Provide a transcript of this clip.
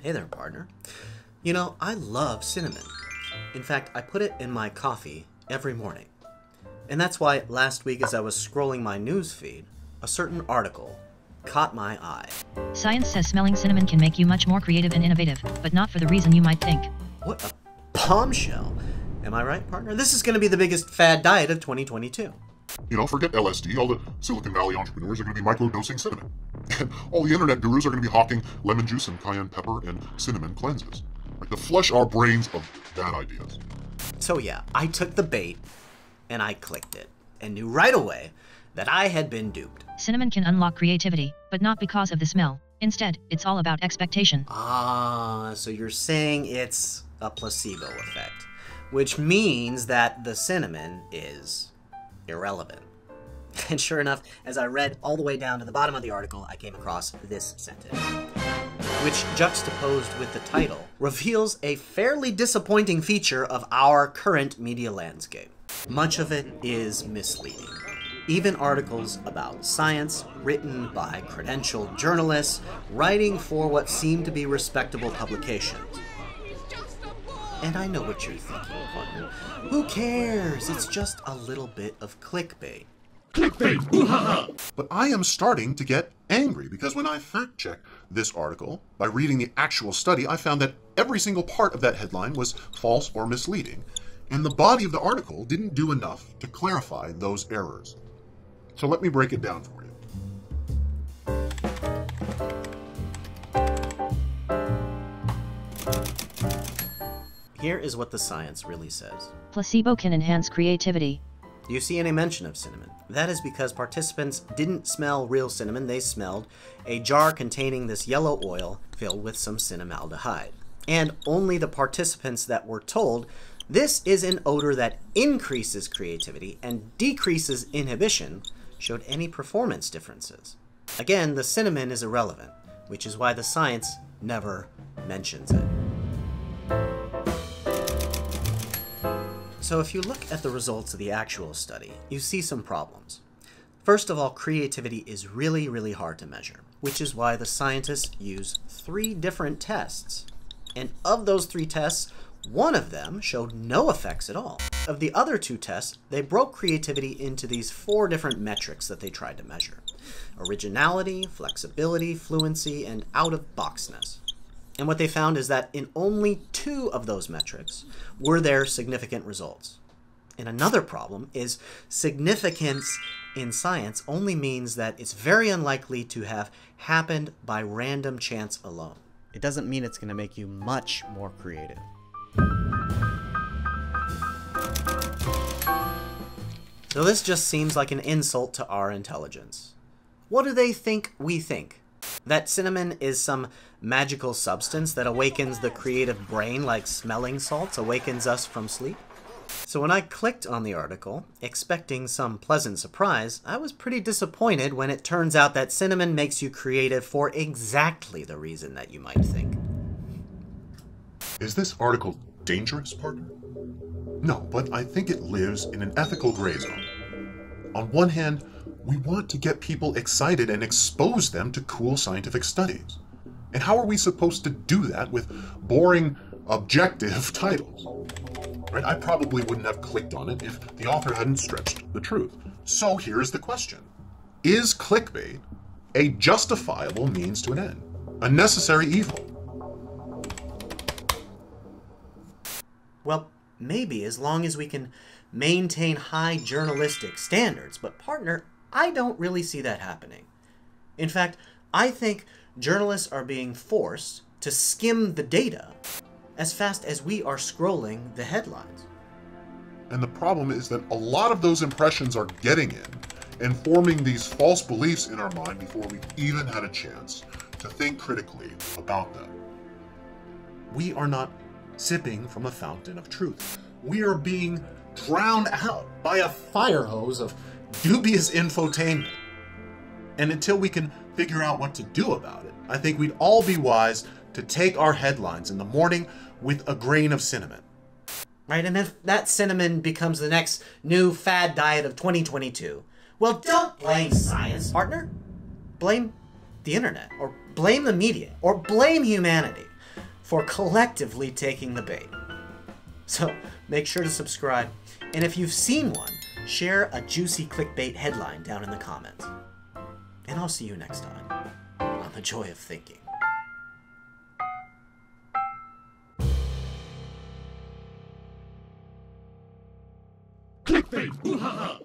Hey there, partner. You know, I love cinnamon. In fact, I put it in my coffee every morning. And that's why last week as I was scrolling my news feed, a certain article caught my eye. Science says smelling cinnamon can make you much more creative and innovative, but not for the reason you might think. What a bombshell. Am I right, partner? This is going to be the biggest fad diet of 2022. You know, forget LSD, all the Silicon Valley entrepreneurs are going to be microdosing cinnamon. And all the internet gurus are going to be hawking lemon juice and cayenne pepper and cinnamon cleanses. Like to flush our brains of bad ideas. So yeah, I took the bait and I clicked it and knew right away that I had been duped. Cinnamon can unlock creativity, but not because of the smell. Instead, it's all about expectation. Ah, so you're saying it's a placebo effect, which means that the cinnamon is irrelevant. And sure enough, as I read all the way down to the bottom of the article, I came across this sentence, which, juxtaposed with the title, reveals a fairly disappointing feature of our current media landscape. Much of it is misleading. Even articles about science, written by credentialed journalists, writing for what seem to be respectable publications. And I know what you're thinking, partner. Who cares? It's just a little bit of clickbait. Clickbait! Ooh-ha-ha! But I am starting to get angry because when I fact-checked this article, by reading the actual study, I found that every single part of that headline was false or misleading, and the body of the article didn't do enough to clarify those errors. So let me break it down for you. Here is what the science really says. Placebo can enhance creativity. Do you see any mention of cinnamon? That is because participants didn't smell real cinnamon, they smelled a jar containing this yellow oil filled with some cinnamaldehyde. And only the participants that were told this is an odor that increases creativity and decreases inhibition showed any performance differences. Again, the cinnamon is irrelevant, which is why the science never mentions it. So if you look at the results of the actual study, you see some problems. First of all, creativity is really, really hard to measure, which is why the scientists use 3 different tests. And of those 3 tests, one of them showed no effects at all. Of the other 2 tests, they broke creativity into these 4 different metrics that they tried to measure: originality, flexibility, fluency, and out-of-boxness. And what they found is that in only 2 of those metrics were there significant results. And another problem is significance in science only means that it's very unlikely to have happened by random chance alone. It doesn't mean it's going to make you much more creative. So this just seems like an insult to our intelligence. What do they think we think? That cinnamon is some magical substance that awakens the creative brain like smelling salts awakens us from sleep? So when I clicked on the article, expecting some pleasant surprise, I was pretty disappointed when it turns out that cinnamon makes you creative for exactly the reason that you might think. Is this article dangerous, partner? No, but I think it lives in an ethical gray zone. On one hand, we want to get people excited and expose them to cool scientific studies. And how are we supposed to do that with boring, objective titles? Right? I probably wouldn't have clicked on it if the author hadn't stretched the truth. So here's the question. Is clickbait a justifiable means to an end? A necessary evil? Well, maybe as long as we can maintain high journalistic standards, but partner, I don't really see that happening. In fact, I think journalists are being forced to skim the data as fast as we are scrolling the headlines. And the problem is that a lot of those impressions are getting in and forming these false beliefs in our mind before we've even had a chance to think critically about them. We are not sipping from a fountain of truth. We are being drowned out by a fire hose of dubious infotainment. And until we can figure out what to do about it, I think we'd all be wise to take our headlines in the morning with a grain of cinnamon. Right, and if that cinnamon becomes the next new fad diet of 2022, well, don't blame science, partner. Blame the internet, or blame the media, or blame humanity. for collectively taking the bait. So make sure to subscribe, and if you've seen one, share a juicy clickbait headline down in the comments. And I'll see you next time on The Joy of Thinking. Clickbait! Ooh ha ha!